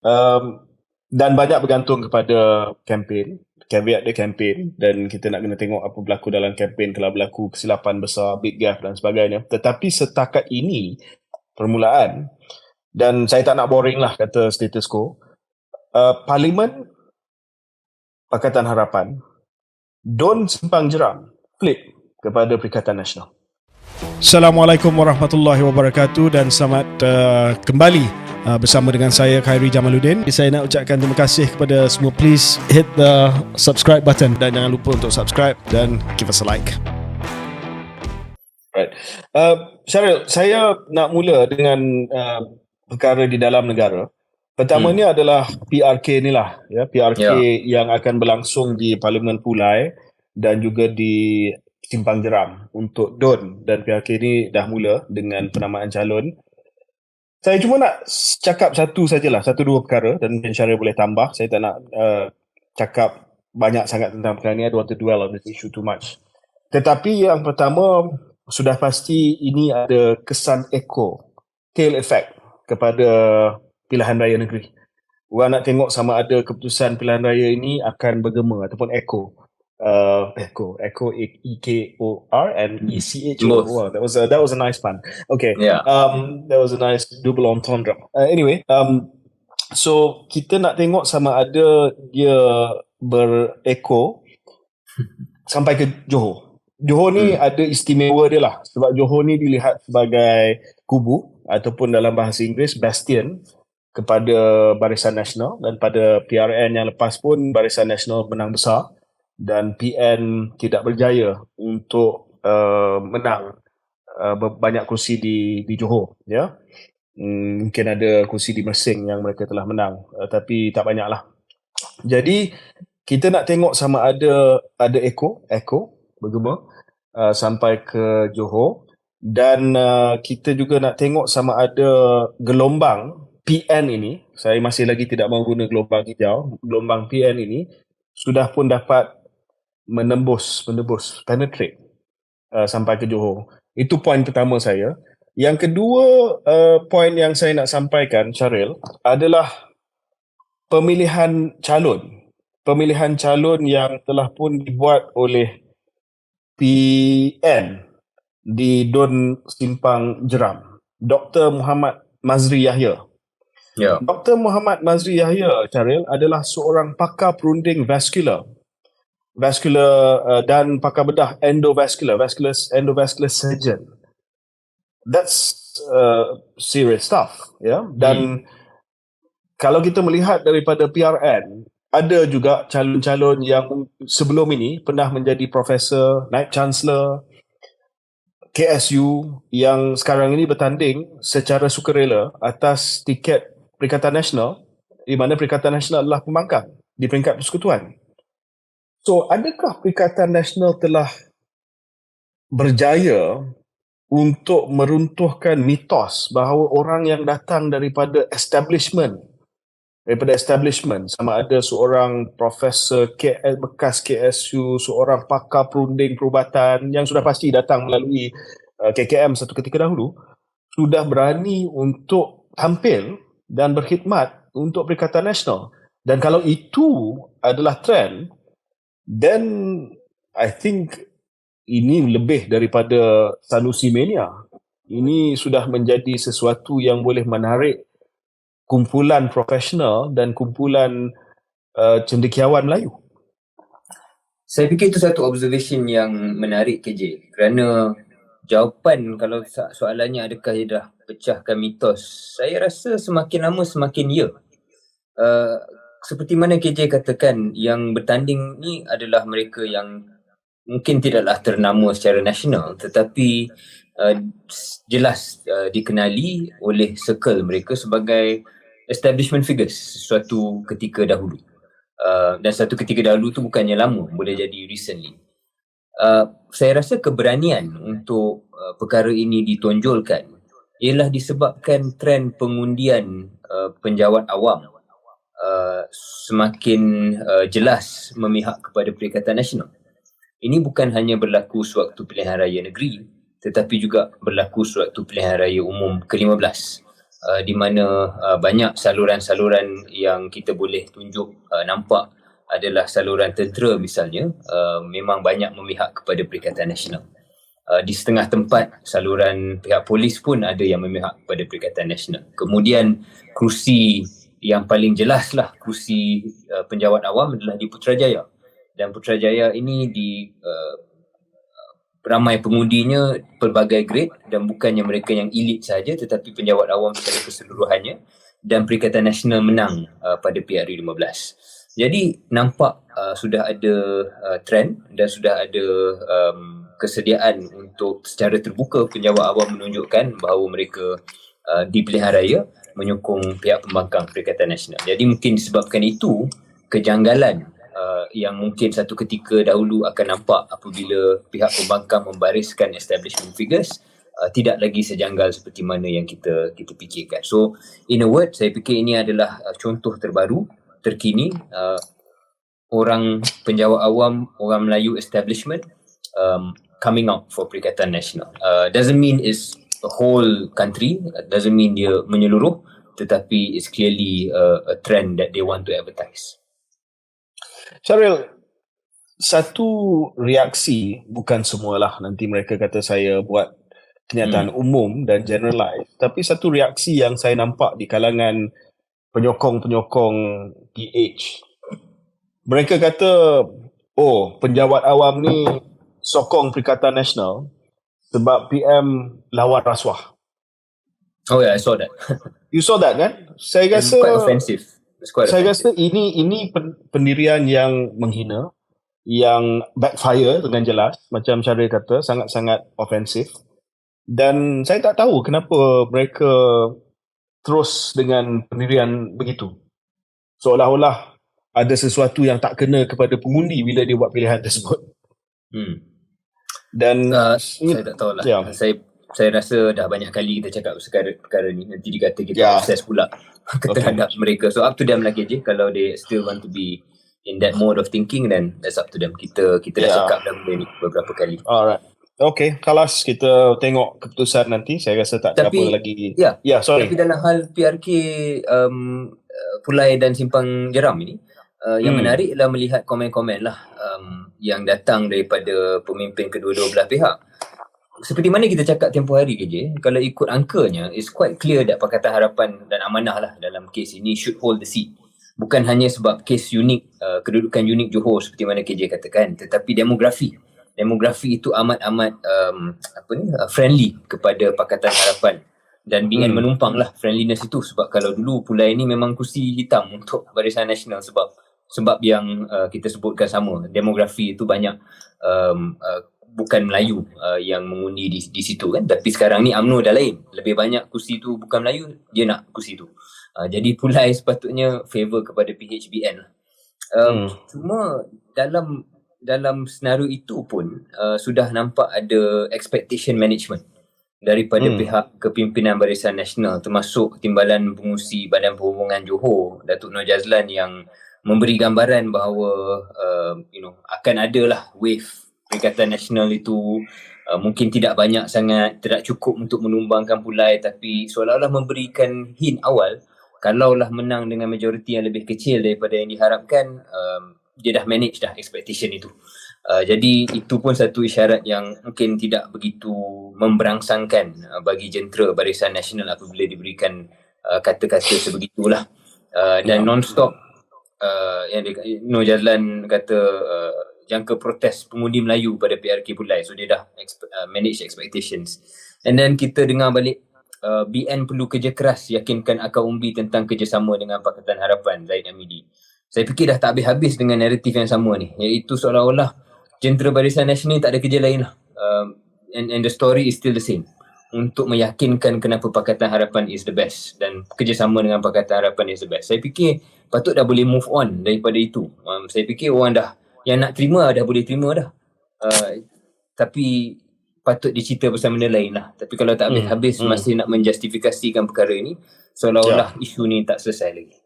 Um, dan banyak bergantung kepada kempen, caveat dia kempen, dan kita nak kena tengok apa berlaku dalam kempen, kalau berlaku kesilapan besar, big gaffe dan sebagainya. Tetapi setakat ini, permulaan, dan saya tak nak boring lah kata status quo, Parlimen Pakatan Harapan, Don Simpang Jeram, flip kepada Perikatan Nasional. Assalamualaikum warahmatullahi wabarakatuh dan selamat kembali bersama dengan saya Khairi Jamaluddin. Saya nak ucapkan terima kasih kepada semua. Please hit the subscribe button dan jangan lupa untuk subscribe dan give us a like. Right. Syaril, saya nak mula dengan perkara di dalam negara. Pertamanya adalah PRK ni lah, ya, PRK yang akan berlangsung di Parlimen Pulai dan juga di Simpang Jeram untuk DUN, dan PRK ni dah mula dengan penamaan calon. Saya cuma nak cakap satu dua perkara dan mungkin Syaril boleh tambah. Saya tak nak cakap banyak sangat tentang perkara ni. I don't want to dwell on this issue too much. Tetapi yang pertama, sudah pasti ini ada kesan echo, tail effect kepada pilihan raya negeri. Orang nak tengok sama ada keputusan pilihan raya ini akan bergema ataupun echo. Echo EKOR and ECHO. Wow, that was a nice pun. Okay. Yeah. That was a nice double entendre. Anyway, so kita nak tengok sama ada dia berecho sampai ke Johor. Johor ni ada istimewa dia lah, sebab Johor ni dilihat sebagai kubu ataupun dalam bahasa Inggeris bastion kepada Barisan Nasional, dan pada PRN yang lepas pun Barisan Nasional menang besar dan PN tidak berjaya untuk menang banyak kursi di Johor, ya. Mungkin ada kursi di Mersing yang mereka telah menang, tapi tak banyak lah. Jadi kita nak tengok sama ada echo bergema sampai ke Johor, dan kita juga nak tengok sama ada gelombang PN ini, saya masih lagi tidak mahu guna gelombang hijau, gelombang PN ini sudah pun dapat menembus, penetrate sampai ke Johor. Itu poin pertama saya. Yang kedua, poin yang saya nak sampaikan, Syaril, adalah pemilihan calon yang telah pun dibuat oleh PN di DUN Simpang Jeram, Dr. Muhammad Mazri Yahya. Dr. Muhammad Mazri Yahya, Syaril, adalah seorang pakar perunding vascular dan pakar bedah endovascular surgeon. That's serious stuff, ya. Dan kalau kita melihat daripada PRN, ada juga calon-calon yang sebelum ini pernah menjadi profesor, naib chancellor KSU yang sekarang ini bertanding secara sukarela atas tiket Perikatan Nasional, di mana Perikatan Nasional adalah pembangkang di peringkat persekutuan. So, adakah Perikatan Nasional telah berjaya untuk meruntuhkan mitos bahawa orang yang datang daripada establishment, sama ada seorang profesor bekas KSU, seorang pakar perunding perubatan yang sudah pasti datang melalui KKM satu ketika dahulu, sudah berani untuk tampil dan berkhidmat untuk Perikatan Nasional? Dan kalau itu adalah trend, then I think ini lebih daripada Sanusi Mania. Ini sudah menjadi sesuatu yang boleh menarik kumpulan profesional dan kumpulan cendekiawan Melayu. Saya fikir itu satu observation yang menarik, KJ, kerana jawapan kalau soalannya adakah ia dah pecahkan mitos, saya rasa semakin lama semakin ya. Seperti mana KJ katakan, yang bertanding ni adalah mereka yang mungkin tidaklah ternama secara nasional, tetapi jelas dikenali oleh circle mereka sebagai establishment figures suatu ketika dahulu. Dan satu ketika dahulu tu bukannya lama, boleh jadi recently. Saya rasa keberanian untuk perkara ini ditonjolkan ialah disebabkan trend pengundian penjawat awam semakin jelas memihak kepada Perikatan Nasional. Ini bukan hanya berlaku sewaktu pilihan raya negeri, tetapi juga berlaku sewaktu pilihan raya umum ke-15. di mana banyak saluran-saluran yang kita boleh tunjuk nampak adalah saluran tentera misalnya, memang banyak memihak kepada Perikatan Nasional. Di setengah tempat saluran pihak polis pun ada yang memihak kepada Perikatan Nasional. Kemudian kerusi yang paling jelas lah, kerusi penjawat awam adalah di Putrajaya. Dan Putrajaya ini ramai pengundinya pelbagai grade, dan bukannya mereka yang elit saja tetapi penjawat awam secara keseluruhannya, dan Perikatan Nasional menang pada PRU 15. Jadi nampak sudah ada trend dan sudah ada kesediaan untuk secara terbuka penjawat awam menunjukkan bahawa mereka di pilihan raya menyokong pihak pembangkang Perikatan Nasional. Jadi mungkin disebabkan itu kejanggalan yang mungkin satu ketika dahulu akan nampak apabila pihak pembangkang membariskan establishment figures tidak lagi sejanggal seperti mana yang kita fikirkan. So in a word, saya fikir ini adalah contoh terbaru, terkini, orang penjawat awam, orang Melayu establishment coming out for Perikatan Nasional. Doesn't mean it's the whole country, doesn't mean dia menyeluruh, tetapi it's clearly a trend that they want to advertise. Syaril, satu reaksi, bukan semualah nanti mereka kata saya buat kenyataan umum dan generalize, tapi satu reaksi yang saya nampak di kalangan penyokong-penyokong PH, mereka kata, oh, penjawat awam ni sokong Perikatan Nasional sebab PM lawan rasuah. Oh yeah, I saw that. You saw that kan? Saya It's rasa quite offensive. Saya rasa ini pendirian yang menghina, yang backfire dengan jelas, macam Syaril kata, sangat-sangat ofensif. Dan saya tak tahu kenapa mereka terus dengan pendirian begitu. Seolah-olah ada sesuatu yang tak kena kepada pengundi bila dia buat pilihan tersebut. Dan saya tak tahulah. Ya. Saya rasa dah banyak kali kita cakap perkara ni, nanti dikata kita obses pula terhadap mereka. So up to them lah KJ, kalau they still want to be in that mode of thinking, then that's up to them. Kita dah cakap dah benda ni beberapa kali. Alright. Okay, kelas kita tengok keputusan nanti. Saya rasa tak ada apa lagi. Sorry. Tapi dalam hal PRK Pulai dan Simpang Jeram ini, yang menarik adalah melihat komen-komen lah yang datang daripada pemimpin kedua-dua belah pihak. Seperti mana kita cakap tempoh hari KJ, kalau ikut angkanya, it's quite clear that Pakatan Harapan dan Amanah lah dalam kes ini should hold the seat. Bukan hanya sebab kes unik, kedudukan unik Johor seperti mana KJ katakan, tetapi demografi itu amat-amat friendly kepada Pakatan Harapan. Dan BN menumpang lah friendliness itu, sebab kalau dulu Pulai ni memang kursi hitam untuk Barisan Nasional sebab yang kita sebutkan sama, demografi itu banyak bukan Melayu yang mengundi di situ kan. Tapi sekarang ni UMNO dah lain, lebih banyak kursi tu bukan Melayu, dia nak kursi tu. Jadi Pulai sepatutnya favor kepada PHBN. Cuma dalam senario itu pun sudah nampak ada expectation management daripada pihak kepimpinan Barisan Nasional, termasuk Timbalan Pengurusi Badan Perhubungan Johor, Datuk Nur Jazlan, yang memberi gambaran bahawa akan adalah wave Perikatan Nasional itu mungkin tidak banyak sangat, tidak cukup untuk menumbangkan Pulai, tapi seolah-olah memberikan hint awal, kalaulah menang dengan majoriti yang lebih kecil daripada yang diharapkan, dia dah manage dah expectation itu. Jadi itu pun satu isyarat yang mungkin tidak begitu memberangsangkan bagi jentera Barisan Nasional apabila diberikan kata-kata sebegitulah. Dan non-stop yang Nur Jazlan kata jangka protes pengundi Melayu pada PRK Pulai. So dia dah manage expectations. And then kita dengar balik BN perlu kerja keras yakinkan akar umbi tentang kerjasama dengan Pakatan Harapan, Zaid Amidi. Saya fikir dah tak habis-habis dengan naratif yang sama ni, iaitu seolah-olah jentera Barisan Nasional tak ada kerja lain lah. And the story is still the same, untuk meyakinkan kenapa Pakatan Harapan is the best dan kerjasama dengan Pakatan Harapan is the best. Saya fikir patut dah boleh move on daripada itu. Saya fikir orang dah yang nak terima dah boleh terima dah. Tapi patut dicerita pasal benda lain lah. Tapi kalau tak habis-habis masih nak menjustifikasikan perkara ini, seolah-olah isu ni tak selesai lagi.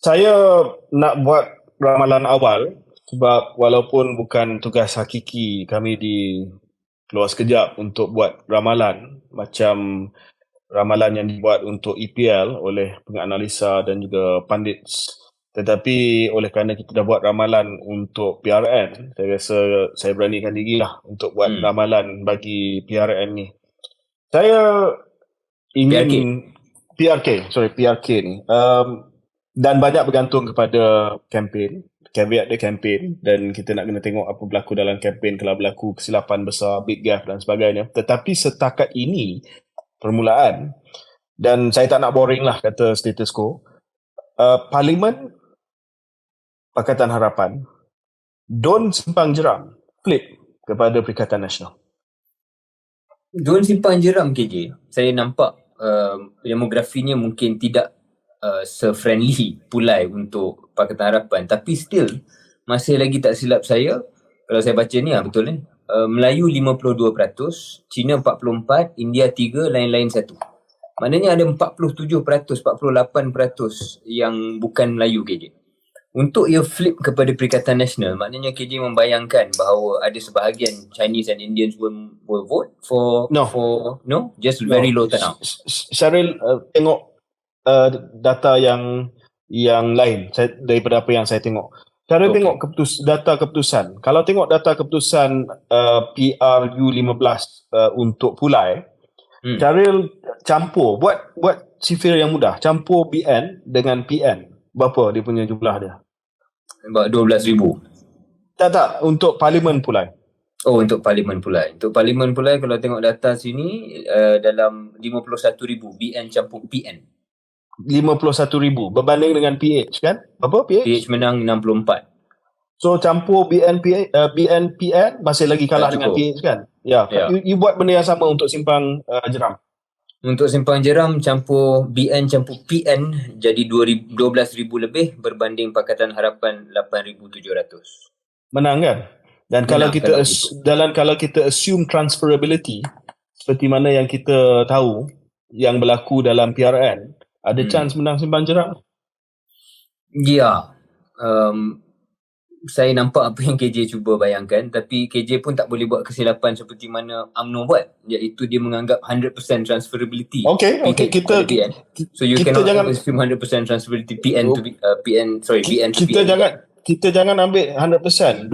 Saya nak buat ramalan awal sebab walaupun bukan tugas hakiki kami di keluar sekejap untuk buat ramalan macam ramalan yang dibuat untuk EPL oleh penganalisa dan juga pandits. Tetapi oleh kerana kita dah buat ramalan untuk PRN, saya rasa saya beranikan diri lah untuk buat ramalan bagi PRN ni. Saya ingin PRK ni. Dan banyak bergantung kepada kempen, caveat dia kempen, dan kita nak kena tengok apa berlaku dalam kempen, kalau berlaku kesilapan besar, big gaffe dan sebagainya. Tetapi setakat ini permulaan, dan saya tak nak boring lah kata status quo, Parlimen Pakatan Harapan don't simpang jeram, flip kepada Perikatan Nasional. Don't simpang jeram KJ. Saya nampak demografinya mungkin tidak se-friendly pulai untuk Pakatan Harapan, tapi still masih lagi tak silap saya, kalau saya baca ni betul ni, Melayu 52%, Cina 44%, India 3%, lain-lain 1. Maknanya ada 47%, 48% yang bukan Melayu KJ. Untuk ia flip kepada Perikatan Nasional, maknanya KJ membayangkan bahawa ada sebahagian Chinese and Indians will vote for just very low turnout. Syaril, tengok data yang lain daripada apa yang saya tengok. Cara tengok data keputusan. Kalau tengok data keputusan PRU15 untuk pulai, Syaril campur, buat sifir yang mudah, campur BN dengan PN. Berapa dia punya jumlah dia? About 12,000. Tak, untuk Parlimen pulai. Oh, untuk Parlimen pulai. Untuk Parlimen pulai, kalau tengok data sini, dalam 51,000 BN campur PN. 51,000 berbanding dengan PH kan? Berapa PH? PH menang 64. So campur BN PN masih lagi kalah dengan PH kan? Ya. You buat benda yang sama untuk simpang jeram. Untuk simpang jeram campur BN campur PN jadi 12,000 lebih berbanding Pakatan Harapan 8,700. Menang kan? Dan kalau kita assume transferability seperti mana yang kita tahu yang berlaku dalam PRN, ada chance menang simpang jeram? Ya. Saya nampak apa yang KJ cuba bayangkan, tapi KJ pun tak boleh buat kesilapan seperti mana UMNO buat, iaitu dia menganggap 100% transferability. Okay. So you cannot assume 100% transferability BN to PN. Kita jangan ambil 100%. 12,000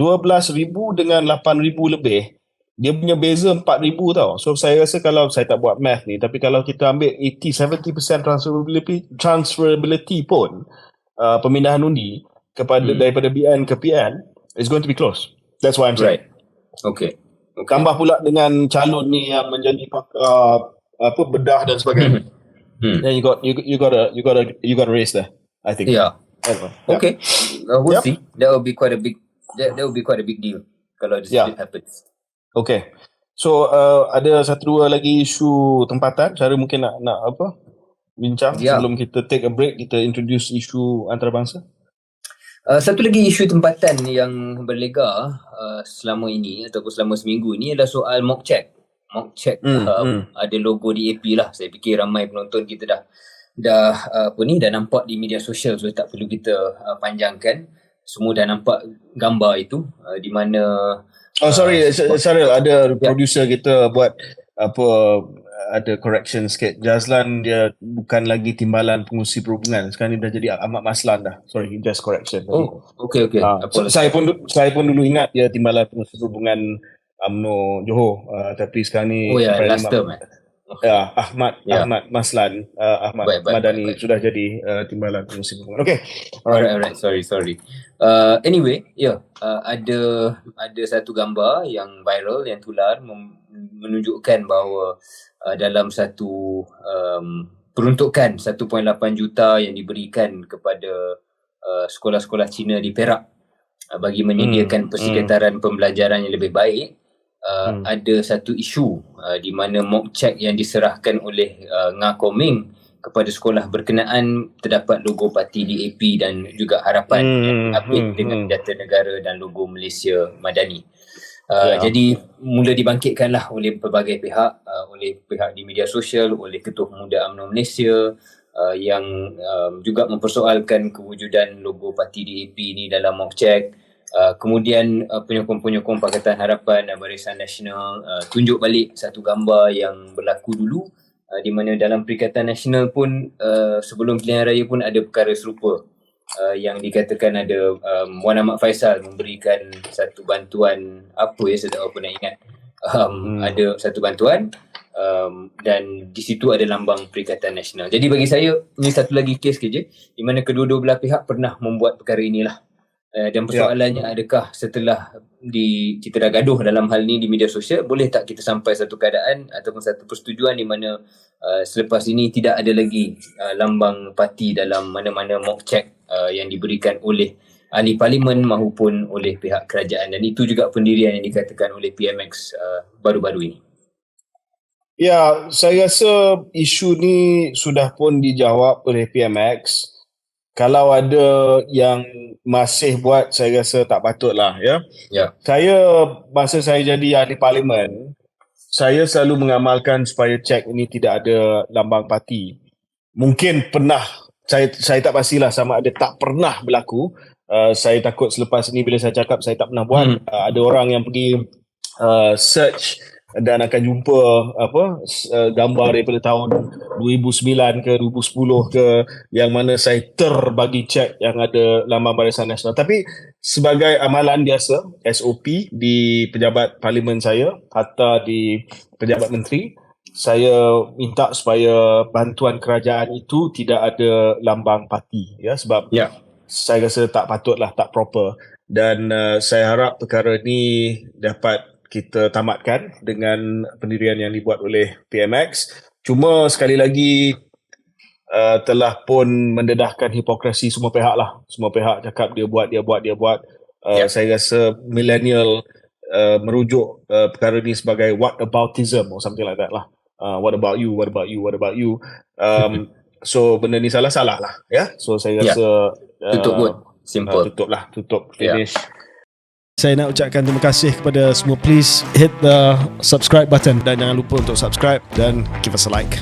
dengan 8,000 lebih, dia punya beza 4,000 tau. So saya rasa kalau saya tak buat math ni, tapi kalau kita ambil 80-70% transferability pun, pemindahan undi daripada BN ke PN, it's going to be close. That's why I'm saying. Right. Okay. Tambah pula dengan calon ni yang menjadi bedah dan sebagainya. Then you got a race there, I think. Yeah. Okay. We'll see. That will be quite a big deal kalau this happens. Okay. So ada satu dua lagi isu tempatan. Cara mungkin nak bincang sebelum kita take a break, kita introduce isu antarabangsa. Satu lagi isu tempatan yang berlega selama ini ataupun selama seminggu ni adalah soal mock check. Ada logo DAP lah. Saya fikir ramai penonton kita dah nampak di media sosial, so tak perlu kita panjangkan. Semua dah nampak gambar itu di mana Syaril, ada producer kita buat ada correction sikit. Jazlan dia bukan lagi timbalan pengurusi perhubungan, sekarang ni dah jadi Ahmad Maslan dah. Sorry, just correction. Okay. Saya pun dulu ingat dia timbalan pengurusi perhubungan UMNO Johor, tapi sekarang ni last term Ahmad Maslan, Ahmad Madani sudah jadi timbalan pengurusi perhubungan. Okay. Alright. Sorry. Anyway, ada satu gambar yang viral, yang tular menunjukkan bahawa dalam satu peruntukan 1.8 juta yang diberikan kepada sekolah-sekolah Cina di Perak bagi menyediakan persekitaran pembelajaran yang lebih baik, ada satu isu di mana mock check yang diserahkan oleh Nga Koming kepada sekolah berkenaan terdapat logo parti DAP dan juga Harapan yang update dengan data negara dan logo Malaysia Madani. Jadi mula dibangkitkanlah oleh pelbagai pihak, oleh pihak di media sosial, oleh Ketua Pemuda UMNO Malaysia yang juga mempersoalkan kewujudan logo parti DAP ni dalam mock check. Kemudian penyokong-penyokong Pakatan Harapan dan Barisan Nasional tunjuk balik satu gambar yang berlaku dulu di mana dalam Perikatan Nasional pun sebelum pilihan raya pun ada perkara serupa yang dikatakan ada Wan Ahmad Faisal memberikan satu bantuan apa ya, saya tak apa nak ingat, ada satu bantuan dan di situ ada lambang Perikatan Nasional. Jadi bagi saya ini satu lagi kes kerja di mana kedua-dua belah pihak pernah membuat perkara inilah. Dan persoalannya adakah setelah kita dah gaduh dalam hal ni di media sosial, boleh tak kita sampai satu keadaan ataupun satu persetujuan di mana selepas ini tidak ada lagi lambang parti dalam mana-mana mock check yang diberikan oleh ahli parlimen maupun oleh pihak kerajaan, dan itu juga pendirian yang dikatakan oleh PMX baru-baru ini. Ya, saya rasa isu ni sudah pun dijawab oleh PMX. Kalau ada yang masih buat, saya rasa tak patutlah ya. Saya masa saya jadi ahli parlimen, saya selalu mengamalkan supaya cek ini tidak ada lambang parti. Mungkin pernah, saya tak pastilah sama ada tak pernah berlaku. Saya takut selepas ini bila saya cakap saya tak pernah buat, ada orang yang pergi search dan akan jumpa gambar daripada tahun 2009 ke 2010 ke yang mana saya terbagi cek yang ada lambang Barisan Nasional. Tapi sebagai amalan biasa SOP di pejabat parlimen saya atau di pejabat menteri, saya minta supaya bantuan kerajaan itu tidak ada lambang parti ya, sebab saya rasa tak patutlah, tak proper, dan saya harap perkara ni dapat kita tamatkan dengan pendirian yang dibuat oleh PMX. Cuma sekali lagi telah pun mendedahkan hipokrasi semua pihak lah. Semua pihak cakap dia buat. Saya rasa millennial merujuk perkara ni sebagai whataboutism or something like that lah. What about you? So benda ni salah lah ya. So saya rasa tutup pun simple. Tutup finish. Saya nak ucapkan terima kasih kepada semua. Please hit the subscribe button dan jangan lupa untuk subscribe dan give us a like.